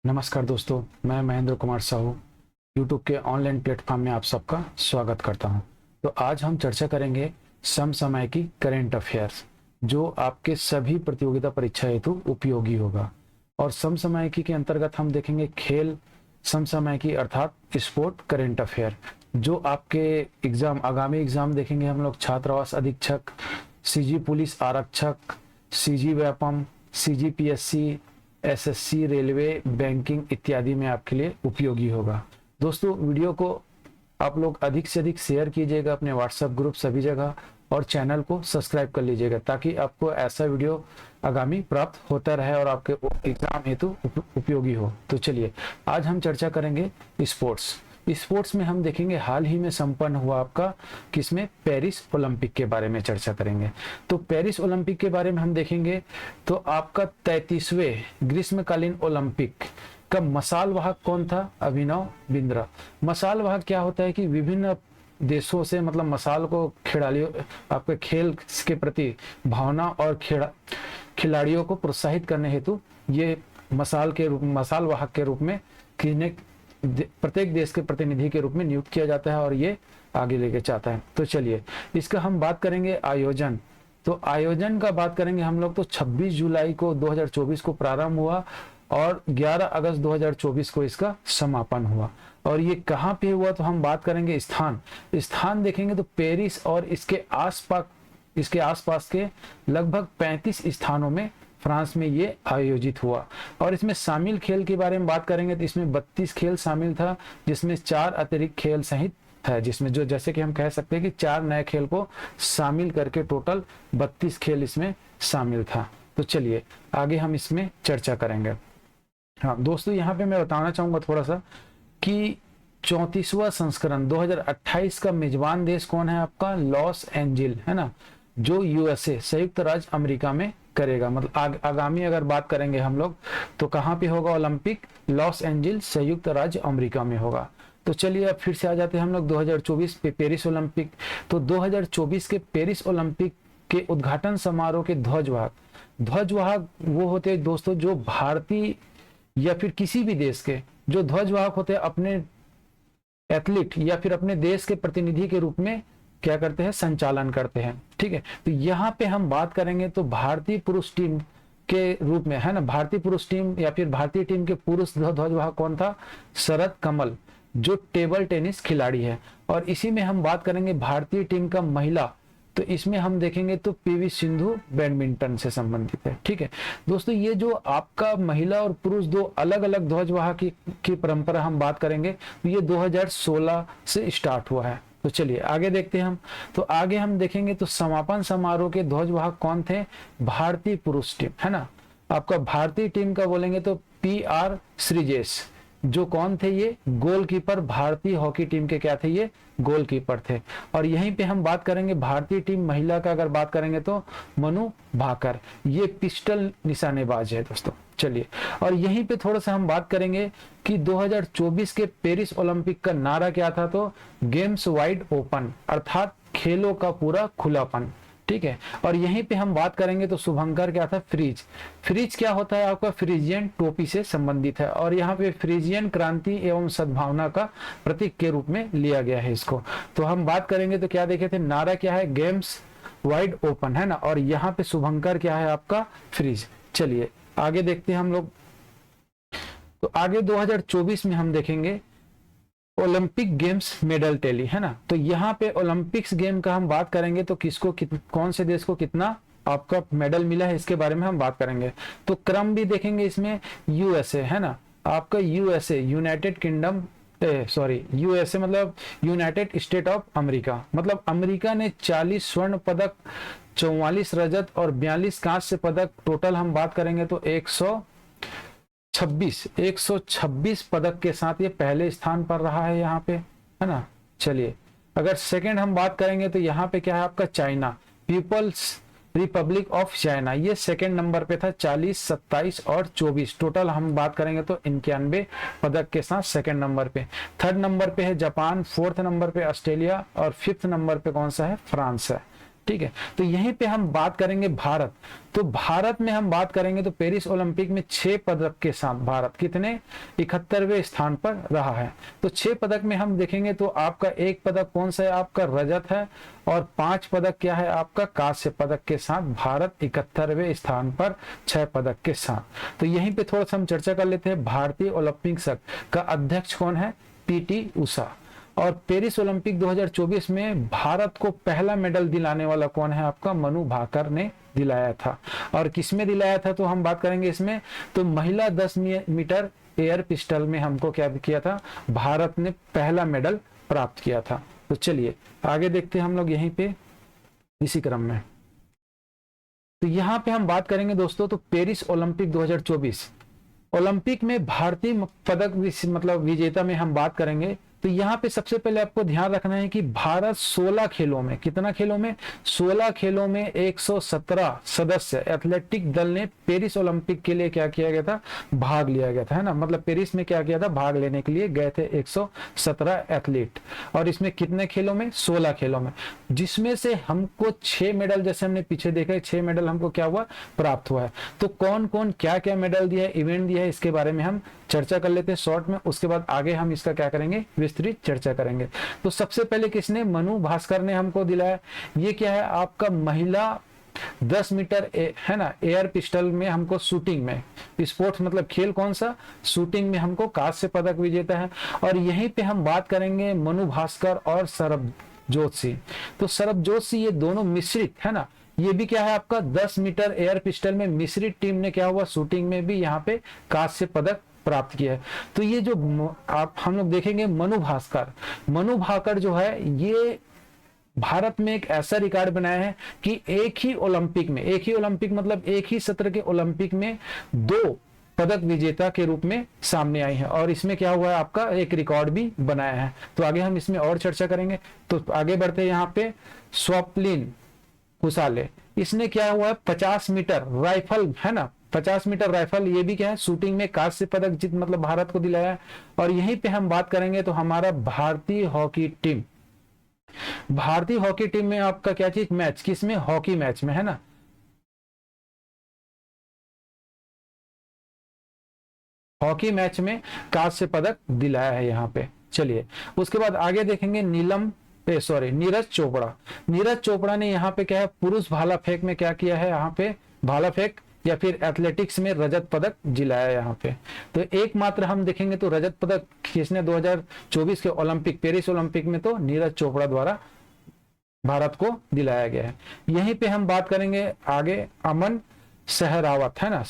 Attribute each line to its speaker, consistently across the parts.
Speaker 1: नमस्कार दोस्तों, मैं महेंद्र कुमार साहू यूट्यूब के ऑनलाइन प्लेटफॉर्म में आप सबका स्वागत करता हूं। तो आज हम चर्चा करेंगे समसामयिकी करंट अफेयर्स, जो आपके सभी प्रतियोगिता परीक्षा हेतु उपयोगी होगा। और समसामयिकी के अंतर्गत हम देखेंगे खेल समसामयिकी अर्थात स्पोर्ट करंट अफेयर, जो आपके एग्जाम आगामी एग्जाम देखेंगे हम लोग छात्रावास अधीक्षक, सीजी पुलिस आरक्षक, CG Vyapam, CG PSC, SSC, railway, banking इत्यादि में आपके लिए उपयोगी होगा। दोस्तों, वीडियो को आप लोग अधिक से अधिक शेयर कीजिएगा अपने व्हाट्सएप ग्रुप सभी जगह, और चैनल को सब्सक्राइब कर लीजिएगा ताकि आपको ऐसा वीडियो आगामी प्राप्त होता रहे और आपके एग्जाम हेतु उपयोगी हो। तो चलिए, आज हम चर्चा करेंगे स्पोर्ट्स। स्पोर्ट्स में हम देखेंगे हाल ही में संपन्न हुआ आपका किसमें पेरिस ओलंपिक के बारे में चर्चा करेंगे। तो पेरिस ओलंपिक के बारे में हम देखेंगे तो आपका 33वें ग्रीष्मकालीन ओलंपिक का मसाल वाहक कौन था? अभिनव बिंद्रा। मसाल वाहक क्या होता है कि विभिन्न देशों से मतलब मसाल को खिलाड़ियों आपके खेल के प्रति भावना और खिलाड़ियों को प्रोत्साहित करने हेतु ये मसाल वाहक के रूप में किन्हें प्रत्येक देश के प्रतिनिधि के रूप में नियुक्त किया जाता है और ये आगे लेके जाता है। तो चलिए, इसका हम बात करेंगे आयोजन। तो आयोजन का बात करेंगे हम लोग तो 26 जुलाई को 2024 को प्रारंभ हुआ और 11 अगस्त 2024 को इसका समापन हुआ। और ये कहाँ पे हुआ तो हम बात करेंगे स्थान देखेंगे तो पेरिस और इसके आसपास के लगभग 35 स्थानों में फ्रांस में ये आयोजित हुआ। और इसमें शामिल खेल के बारे में बात करेंगे तो इसमें 32 खेल शामिल था, जिसमें 4 अतिरिक्त खेल सहित है, जिसमें जो जैसे कि हम कह सकते हैं कि 4 नए खेल को शामिल करके टोटल 32 खेल इसमें शामिल था। तो चलिए आगे हम इसमें चर्चा करेंगे। हाँ दोस्तों, यहाँ पे मैं बताना चाहूंगा थोड़ा सा कि 34वां संस्करण 2028 का मेजबान देश कौन है? आपका लॉस एंजिल है ना, जो यूएसए संयुक्त राज्य अमेरिका में करेगा। मतलब आगामी अगर बात करेंगे हम लोग तो कहाँ पे होगा ओलंपिक? लॉस एंजिल संयुक्त राज्य अमेरिका में होगा। तो चलिए अब फिर से आ जाते हैं हम लोग 2024 पे पेरिस ओलंपिक। तो 2024 के पेरिस ओलंपिक के उद्घाटन समारोह के ध्वजवाहक वो होते हैं दोस्तों जो भारतीय या फिर किसी भी देश के जो ध्वजवाहक होते हैं अपने एथलीट या फिर अपने देश के प्रतिनिधि के रूप में क्या करते हैं? संचालन करते हैं। ठीक है, तो यहाँ पे हम बात करेंगे तो भारतीय पुरुष टीम के रूप में है ना, भारतीय पुरुष टीम या फिर भारतीय टीम के पुरुष ध्वजवाहक कौन था? शरद कमल, जो टेबल टेनिस खिलाड़ी है। और इसी में हम बात करेंगे भारतीय टीम का महिला, तो इसमें हम देखेंगे तो पीवी सिंधु बैडमिंटन से संबंधित है। ठीक है दोस्तों, ये जो आपका महिला और पुरुष दो अलग अलग ध्वजवाहक की परंपरा हम बात करेंगे तो ये 2016 से स्टार्ट हुआ है। तो चलिए आगे देखते हैं हम। तो आगे हम देखेंगे तो समापन समारोह के ध्वजवाहक कौन थे? भारतीय पुरुष टीम है ना। आपका भारतीय टीम का बोलेंगे तो PR श्रीजेश, जो कौन थे? ये गोलकीपर, भारतीय हॉकी टीम के क्या थे? ये गोलकीपर थे। और यहीं पे हम बात करेंगे भारतीय टीम महिला का अगर बात करेंगे तो मनु भाकर, ये पिस्टल निशानेबाज है दोस्तों। चलिए, और यहीं पे थोड़ा सा हम बात करेंगे कि 2024 के पेरिस ओलंपिक का नारा क्या था? तो गेम्स वाइड ओपन, अर्थात खेलों का पूरा खुलापन। ठीक है, और यहीं पे हम बात करेंगे तो शुभंकर क्या था? फ्रीज क्या होता है? आपका फ्रीजियन टोपी से संबंधित है और यहाँ पे फ्रीजियन क्रांति एवं सद्भावना का प्रतीक के रूप में लिया गया है इसको। तो हम बात करेंगे तो क्या देखे थे? नारा क्या है? गेम्स वाइड ओपन है ना, और यहाँ पे शुभंकर क्या है? आपका फ्रीज। चलिए आगे देखते हैं हम लोग। तो आगे 2024 में हम देखेंगे ओलंपिक गेम्स मेडल टैली है ना। तो यहाँ पे ओलंपिक्स गेम का हम बात करेंगे तो किसको कौन से देश को कितना आपका मेडल मिला है इसके बारे में हम बात करेंगे। तो क्रम भी देखेंगे इसमें यूएसए है ना, आपका यूएसए यूनाइटेड किंगडम यूएसए मतलब यूनाइटेड स्टेट ऑफ अमेरिका, मतलब अमेरिका ने 40 स्वर्ण पदक, 44 रजत और 42 कांस्य पदक, टोटल हम बात करेंगे तो 126 पदक के साथ ये पहले स्थान पर रहा है यहाँ पे है ना। चलिए, अगर सेकंड हम बात करेंगे तो यहाँ पे क्या है? आपका China, People's Republic of China, ये सेकंड नंबर पे था, 40, 27 और 24, टोटल हम बात करेंगे तो 91 पदक के साथ सेकंड नंबर पे। थर्ड नंबर पे है जापान, फोर्थ नंबर पे ऑस्ट्रेलिया और फिफ्थ नंबर पे कौन सा है? फ्रांस है। ठीक है। तो यहीं पे हम बात करेंगे भारत। तो भारत में हम बात करेंगे तो पेरिस ओलंपिक में 6 पदक के साथ भारत कितने 71वें स्थान पर रहा है। तो 6 पदक में हम देखेंगे तो आपका एक पदक कौन सा है, आपका रजत है, और 5 पदक क्या है आपका कांस्य पदक के साथ भारत 71वें स्थान पर 6 पदक के साथ। तो यहीं पे थोड़ा सा हम चर्चा कर लेते हैं। भारतीय ओलंपिक संघ का अध्यक्ष कौन है, पीटी उषा। और पेरिस ओलंपिक 2024 में भारत को पहला मेडल दिलाने वाला कौन है, आपका मनु भाकर ने दिलाया था। और किसमें दिलाया था, तो हम बात करेंगे इसमें, तो महिला 10 मीटर एयर पिस्टल में हमको क्या किया था, भारत ने पहला मेडल प्राप्त किया था। तो चलिए आगे देखते हैं हम लोग यहीं पे इसी क्रम में। तो यहाँ पे हम बात करेंगे दोस्तों, तो पेरिस ओलंपिक 2024 ओलंपिक में भारतीय पदक मतलब विजेता में हम बात करेंगे। तो यहाँ पे सबसे पहले आपको ध्यान रखना है कि भारत 16 खेलों में, कितना खेलों में, 16 खेलों में 117 सदस्य एथलेटिक दल ने पेरिस ओलंपिक के लिए क्या किया गया था, भाग लिया गया था, है ना। मतलब पेरिस में क्या किया था, भाग लेने के लिए गए थे 117 एथलीट। और इसमें कितने खेलों में, 16 खेलों में, जिसमें से हमको 6 मेडल, जैसे हमने पीछे देखा है 6 मेडल हमको क्या हुआ, प्राप्त हुआ है। तो कौन कौन क्या क्या मेडल दिया है, इवेंट दिया है, इसके बारे में हम चर्चा कर लेते हैं शॉर्ट में। उसके बाद आगे हम इसका क्या करेंगे, विस्तृत चर्चा करेंगे। तो सबसे पहले किसने, मनु भास्कर ने हमको दिलाया। ये क्या है आपका महिला 10 मीटर है ना एयर पिस्टल में हमको शूटिंग में, स्पोर्ट्स मतलब खेल कौन सा, शूटिंग में हमको कांस्य पदक विजेता है। और यहीं पे हम बात करेंगे मनु भास्कर और सरबजोत सिंह। तो सरबजोत सिंह ये दोनों मिश्रित है ना, ये भी क्या है आपका 10 मीटर एयर पिस्टल में मिश्रित टीम ने क्या हुआ, शूटिंग में भी यहाँ पे कांस्य पदक प्राप्त किया है। तो ये जो आप हम लोग देखेंगे मनु भाकर जो है, ये भारत में एक ऐसा रिकॉर्ड बनाया है कि एक ही ओलंपिक मतलब एक ही सत्र के ओलंपिक में 2 पदक विजेता के रूप में सामने आई है। और इसमें क्या हुआ है आपका, एक रिकॉर्ड भी बनाया है। तो आगे हम इसमें और चर्चा करेंगे। तो आगे बढ़ते हैं यहाँ पे, स्वप्निल कुसाले, इसने क्या हुआ है 50 मीटर राइफल है ना, 50 मीटर राइफल, ये भी क्या है शूटिंग में कांस्य पदक जीत मतलब भारत को दिलाया है। और यहीं पे हम बात करेंगे तो हमारा भारतीय हॉकी टीम में आपका क्या चीज, मैच किसमें, हॉकी मैच में है ना, हॉकी मैच में कांस्य पदक दिलाया है यहाँ पे। चलिए उसके बाद आगे देखेंगे नीरज चोपड़ा ने यहाँ पे क्या है, पुरुष भाला फेंक में क्या किया है, यहाँ पे भाला फेंक या फिर एथलेटिक्स में रजत पदक जिलाया यहाँ पे। तो एकमात्र हम देखेंगे तो रजत पदक किसने 2024 के पेरिस ओलंपिक में, तो नीरज चोपड़ा द्वारा भारत को दिलाया गया है। यहीं पे हम बात करेंगे आगे, अमन सहरावत है ना,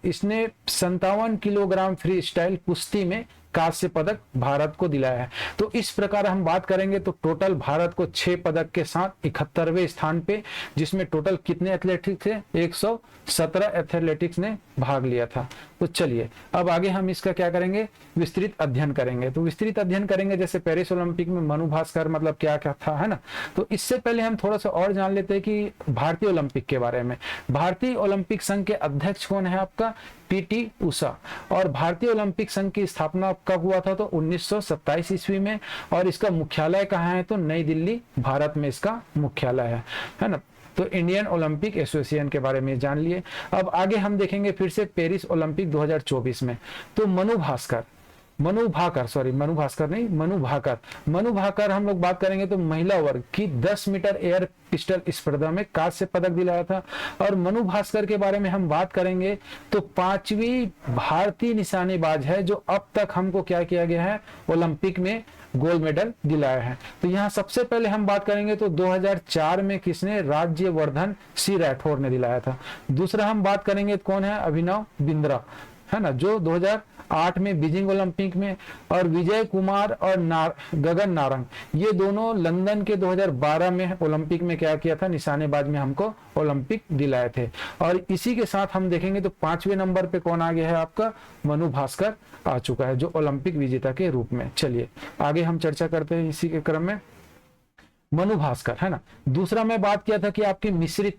Speaker 1: इसने 57 किलोग्राम फ्री स्टाइल कुश्ती में कांस्य पदक भारत को दिलाया है। तो इस प्रकार हम बात करेंगे तो टोटल भारत को 6 पदक के साथ 71वें स्थान पे, जिसमें टोटल कितने एथलेटिक्स थे, 117 एथलेटिक्स ने भाग लिया था। तो चलिए अब आगे हम इसका क्या करेंगे, विस्तृत अध्ययन करेंगे। तो विस्तृत अध्ययन करेंगे, जैसे पेरिस ओलंपिक में मनु भास्कर मतलब क्या क्या था है ना। तो इससे पहले हम थोड़ा सा और जान लेते हैं कि भारतीय ओलंपिक के बारे में। भारतीय ओलंपिक संघ के अध्यक्ष कौन है आपका, पीटी उषा। और भारतीय ओलंपिक संघ की स्थापना कब हुआ था, तो 1927 ईस्वी में। और इसका मुख्यालय कहाँ है, तो नई दिल्ली भारत में इसका मुख्यालय है ना। तो इंडियन ओलंपिक एसोसिएशन के बारे में जान लिए। अब आगे हम देखेंगे फिर से पेरिस ओलंपिक 2024 में। तो मनु भाकर हम लोग बात करेंगे तो महिला वर्ग की 10 मीटर एयर पिस्टल स्पर्धा में कांस्य पदक दिलाया था। और मनु भास्कर के बारे में हम बात करेंगे तो 5वीं भारतीय निशानेबाज है जो अब तक हमको क्या किया गया है, ओलंपिक में गोल्ड मेडल दिलाया है। तो यहाँ सबसे पहले हम बात करेंगे तो 2004 में किसने, राज्यवर्धन सिंह राठौर ने दिलाया था। दूसरा हम बात करेंगे कौन है, अभिनव बिंद्रा है ना, जो 2008 में बीजिंग ओलंपिक में। और विजय कुमार और गगन नारंग, ये दोनों लंदन के 2012 में ओलंपिक में क्या किया था, निशानेबाज में हमको ओलंपिक दिलाए थे। और इसी के साथ हम देखेंगे तो 5वें नंबर पे कौन आ गया है, आपका मनु भास्कर आ चुका है, जो ओलंपिक विजेता के रूप में। चलिए आगे हम चर्चा करते हैं इसी के क्रम में। मनु भास्कर है ना। दूसरा मैं बात किया था कि आपकी मिश्रित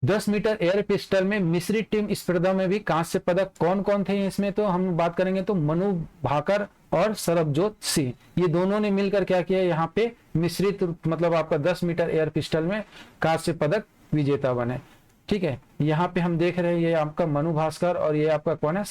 Speaker 1: 10 मीटर एयर पिस्टल में मिश्रित टीम स्पर्धा में भी कांस्य पदक कौन कौन थे इसमें, तो हम बात करेंगे तो मनु भाकर और सरबजोत सिंह, ये दोनों ने मिलकर क्या किया, यहाँ पे मिश्रित मतलब आपका 10 मीटर एयर पिस्टल में कांस्य पदक विजेता बने। ठीक है, यहाँ पे हम देख रहे हैं ये आपका मनु भास्कर और ये आपका कौन है,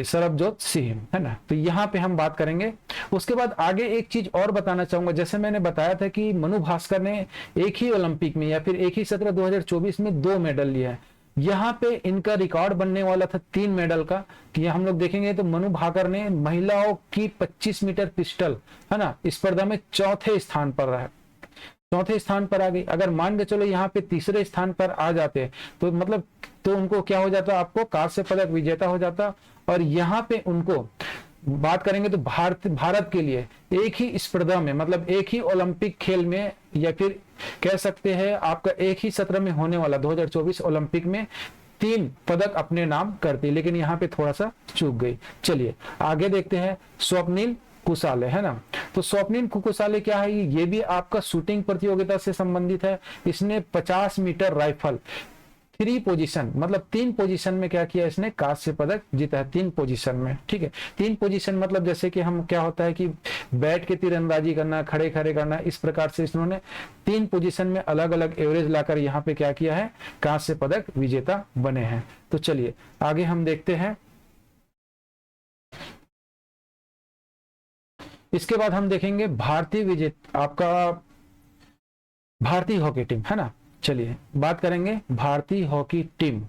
Speaker 1: सरबजोत सिंह, है ना। तो यहाँ पे हम बात करेंगे। उसके बाद आगे एक चीज और बताना चाहूंगा, जैसे मैंने बताया था कि मनु भास्कर ने एक ही ओलंपिक में या फिर एक ही सत्र 2024 में 2 मेडल लिया है। यहाँ पे इनका रिकॉर्ड बनने वाला था 3 मेडल का, कि हम लोग देखेंगे तो मनु भाकर ने महिलाओं की 25 मीटर पिस्टल, है ना, स्पर्धा में चौथे स्थान पर रहा, चौथे स्थान पर आ गई। अगर मान के चलो यहाँ पे तीसरे स्थान पर आ जाते तो मतलब तो उनको क्या हो जाता, आपको कांस्य पदक विजेता हो जाता। और यहाँ पे उनको बात करेंगे तो भारत के लिए एक ही स्पर्धा में, मतलब एक ही ओलंपिक खेल में, या फिर कह सकते हैं आपका एक ही सत्र में होने वाला 2024 ओलंपिक में 3 पदक अपने नाम करती, लेकिन यहाँ पे थोड़ा सा चूक गई। चलिए आगे देखते हैं। स्वप्निल कुसाले, है ना, तो स्वप्निल कुसाले क्या है, ये भी आपका शूटिंग प्रतियोगिता से संबंधित है। इसने 50 मीटर राइफल 3 पोजीशन, मतलब 3 पोजीशन में क्या किया, इसने कांस्य पदक जीता है 3 पोजीशन में। ठीक है, 3 पोजीशन मतलब जैसे कि हम क्या होता है कि बैठ के तीरंदाजी करना, खड़े खड़े करना, इस प्रकार से इन्होंने 3 पोजीशन में अलग अलग एवरेज लाकर यहाँ पे क्या किया है, कांस्य पदक विजेता बने हैं। तो चलिए आगे हम देखते हैं। इसके बाद हम देखेंगे भारतीय हॉकी टीम, है ना। चलिए बात करेंगे भारतीय हॉकी टीम।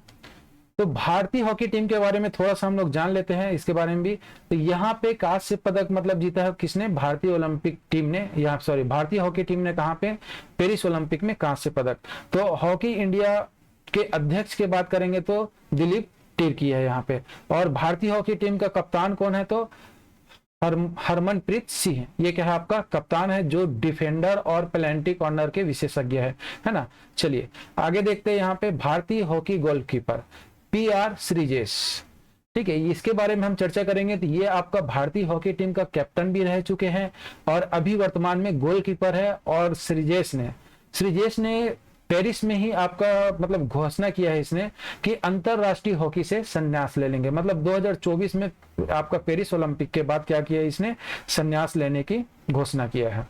Speaker 1: तो भारतीय हॉकी टीम के बारे में थोड़ा सा हम लोग जान लेते हैं, इसके बारे में भी। तो यहाँ पे कांस्य पदक मतलब जीता है किसने, भारतीय ओलंपिक टीम ने, भारतीय हॉकी टीम ने कहाँ पे, पेरिस ओलंपिक में कांस्य पदक। तो हॉकी इंडिया के अध्यक्ष की बात करेंगे तो दिलीप तिर्की है यहाँ पे। और भारतीय हॉकी टीम का कप्तान कौन है, तो हरमनप्रीत सिंह, ये क्या है, आपका कप्तान है, जो डिफेंडर और पेनल्टी कॉर्नर के विशेषज्ञ है ना। चलिए आगे देखते हैं। यहाँ पे भारतीय हॉकी गोलकीपर PR श्रीजेश, ठीक है, इसके बारे में हम चर्चा करेंगे। तो ये आपका भारतीय हॉकी टीम का कैप्टन भी रह चुके हैं और अभी वर्तमान में गोलकीपर है। और श्रीजेश ने पेरिस में ही आपका मतलब घोषणा किया है इसने कि अंतरराष्ट्रीय हॉकी से संन्यास ले लेंगे। मतलब 2024 में आपका पेरिस ओलंपिक के बाद क्या किया, इसने संन्यास लेने की घोषणा किया है।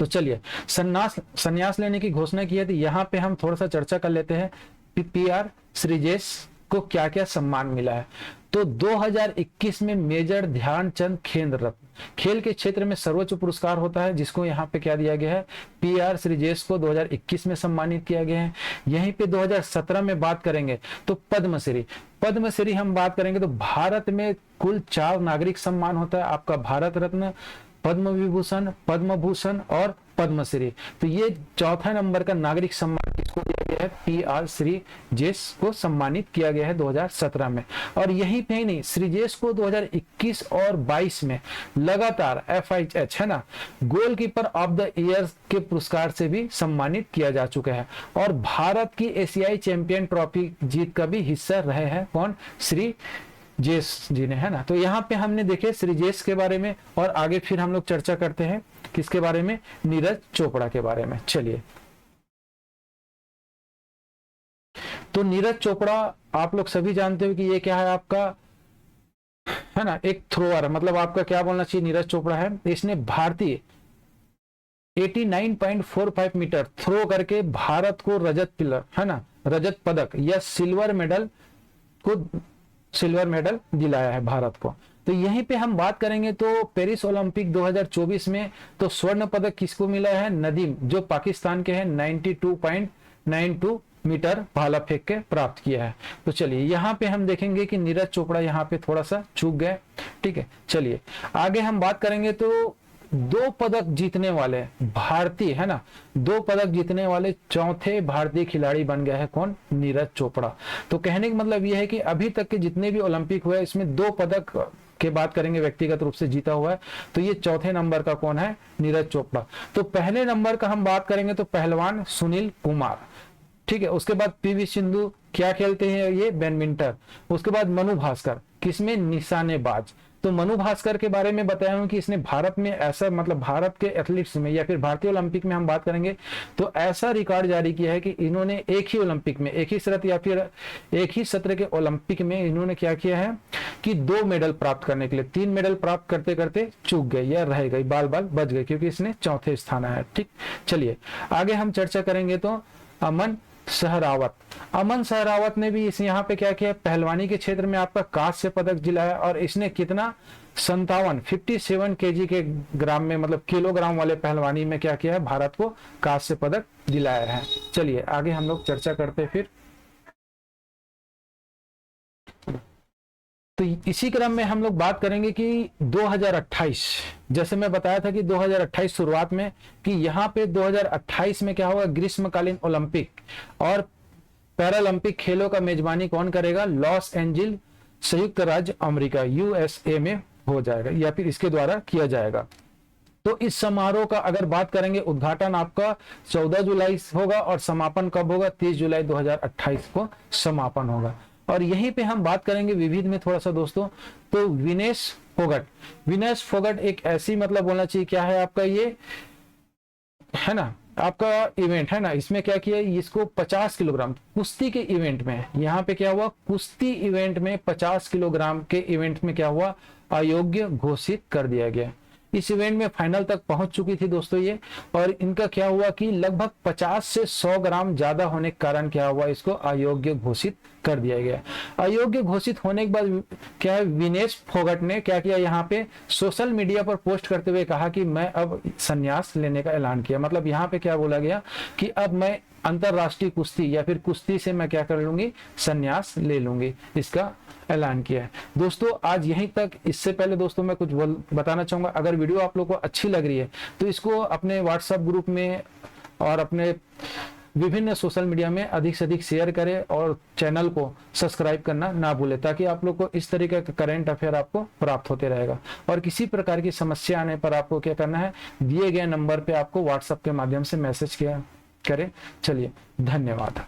Speaker 1: तो चलिए संन्यास लेने की घोषणा की है। तो यहाँ पे हम थोड़ा सा चर्चा कर लेते हैं PR श्रीजेश को क्या क्या सम्मान मिला है। तो 2021 में मेजर ध्यानचंद खेल रत्न, खेल के क्षेत्र में सर्वोच्च पुरस्कार होता है, जिसको यहाँ पे क्या दिया गया है, PR श्रीजेश को 2021 में सम्मानित किया गया है। यहीं पे 2017 में बात करेंगे तो पद्मश्री हम बात करेंगे तो भारत में कुल 4 नागरिक सम्मान होता है, आपका भारत रत्न, पद्म विभूषण, पद्म भूषण और पद्मश्री। तो ये चौथा नंबर का नागरिक सम्मान किसको दिया गया है, PR श्रीजेश को सम्मानित किया गया है 2017 में। और यहीं पे ही नहीं, श्रीजेश को 2021 और 22 में लगातार FIH, है ना, गोलकीपर ऑफ द ईयर के पुरस्कार से भी सम्मानित किया जा चुका है। और भारत की एशियाई चैंपियन ट्रॉफी जीत का भी हिस्सा रहे हैं कौन, श्रीजेश जी ने, है ना। तो यहाँ पे हमने देखे श्रीजेश के बारे में। और आगे फिर हम लोग चर्चा करते हैं किसके बारे में, नीरज चोपड़ा के बारे में। चलिए, तो नीरज चोपड़ा आप लोग सभी जानते हो कि ये क्या है, आपका, है ना, एक थ्रोअर, मतलब आपका क्या बोलना चाहिए, नीरज चोपड़ा है। इसने भारतीय 89.45 मीटर थ्रो करके भारत को रजत पदक या सिल्वर मेडल दिलाया है भारत को। तो यहीं पे हम बात करेंगे तो पेरिस ओलंपिक 2024 में तो स्वर्ण पदक किसको मिला है, नदीम, जो पाकिस्तान के हैं, 92.92 मीटर भाला फेंक के प्राप्त किया है। तो चलिए यहाँ पे हम देखेंगे कि नीरज चोपड़ा यहाँ पे थोड़ा सा चूक गए। ठीक है, चलिए आगे हम बात करेंगे तो 2 पदक जीतने वाले भारतीय, है ना, 2 पदक जीतने वाले चौथे भारतीय खिलाड़ी बन गया है कौन, नीरज चोपड़ा। तो कहने का मतलब यह है कि अभी तक के जितने भी ओलंपिक हुए इसमें 2 पदक के बात करेंगे व्यक्तिगत रूप से जीता हुआ है। तो ये चौथे नंबर का कौन है, नीरज चोपड़ा। तो पहले नंबर का हम बात करेंगे तो पहलवान सुनील कुमार, ठीक है। उसके बाद PV सिंधु क्या खेलते हैं, ये बैडमिंटन। उसके बाद मनु भास्कर, किसमें, निशानेबाज। तो मनु भास्कर के बारे में बताया हूं कि इसने भारत में ऐसा, मतलब भारत के एथलीट्स में या फिर भारतीय ओलंपिक में हम बात करेंगे तो ऐसा रिकॉर्ड जारी किया है कि इन्होंने एक ही ओलंपिक में, एक ही सत्र या फिर एक ही सत्र के ओलंपिक में इन्होंने क्या किया है कि 2 मेडल प्राप्त करने के लिए, 3 मेडल प्राप्त करते करते चूक गए या रह गई, बाल बाल बच गए, क्योंकि इसने चौथे स्थान आया। ठीक, चलिए आगे हम चर्चा करेंगे। तो अमन सहरावत, अमन सहरावत ने भी इस यहाँ पे क्या किया, पहलवानी के क्षेत्र में आपका कांस्य पदक दिलाया, और इसने कितना 57 केजी के ग्राम में, मतलब किलोग्राम वाले पहलवानी में क्या किया है, भारत को कांस्य पदक दिलाया है। चलिए आगे हम लोग चर्चा करते फिर। तो इसी क्रम में हम लोग बात करेंगे कि 2028, जैसे मैं बताया था कि 2028 शुरुआत में कि यहाँ पे 2028 में क्या होगा, ग्रीष्मकालीन ओलंपिक और पैरालंपिक खेलों का मेजबानी कौन करेगा, लॉस एंजिल संयुक्त राज्य अमेरिका यूएसए में हो जाएगा, या फिर इसके द्वारा किया जाएगा। तो इस समारोह का अगर बात करेंगे, उद्घाटन आपका 14 जुलाई होगा और समापन कब होगा, 30 जुलाई 2028 को समापन होगा। और यहीं पे हम बात करेंगे विविध में थोड़ा सा दोस्तों। तो विनेश फोगट, विनेश फोगट एक ऐसी, मतलब बोलना चाहिए क्या है आपका, ये है ना आपका इवेंट है ना, इसमें क्या किया, इसको 50 किलोग्राम कुश्ती के इवेंट में, यहाँ पे क्या हुआ, कुश्ती इवेंट में 50 किलोग्राम के इवेंट में क्या हुआ, अयोग्य घोषित कर दिया गया। इस इवेंट में फाइनल तक पहुंच चुकी थी दोस्तों ये, और इनका क्या हुआ कि लगभग 50 से 100 ग्राम ज्यादा होने के कारण क्या हुआ, इसको अयोग्य घोषित कर दिया गया। अयोग्य घोषित होने के बाद क्या है, विनेश फोगट ने क्या किया, यहाँ पे सोशल मीडिया पर पोस्ट करते हुए कहा कि मैं अब संन्यास लेने का ऐलान किया। मतलब यहाँ पे क्या बोला गया कि अब मैं अंतरराष्ट्रीय कुश्ती या फिर कुश्ती से मैं क्या कर लूंगी, संन्यास ले लूंगी, इसका ऐलान किया है। दोस्तों आज यहीं तक। इससे पहले दोस्तों मैं कुछ बताना चाहूंगा, अगर वीडियो आप लोग को अच्छी लग रही है तो इसको अपने व्हाट्सएप ग्रुप में और अपने विभिन्न सोशल मीडिया में अधिक से अधिक शेयर करें, और चैनल को सब्सक्राइब करना ना भूलें, ताकि आप लोग को इस तरीके का करंट अफेयर आपको प्राप्त होते रहेगा। और किसी प्रकार की समस्या आने पर आपको क्या करना है, दिए गए नंबर पे आपको व्हाट्सएप के माध्यम से मैसेज किया करें। चलिए धन्यवाद।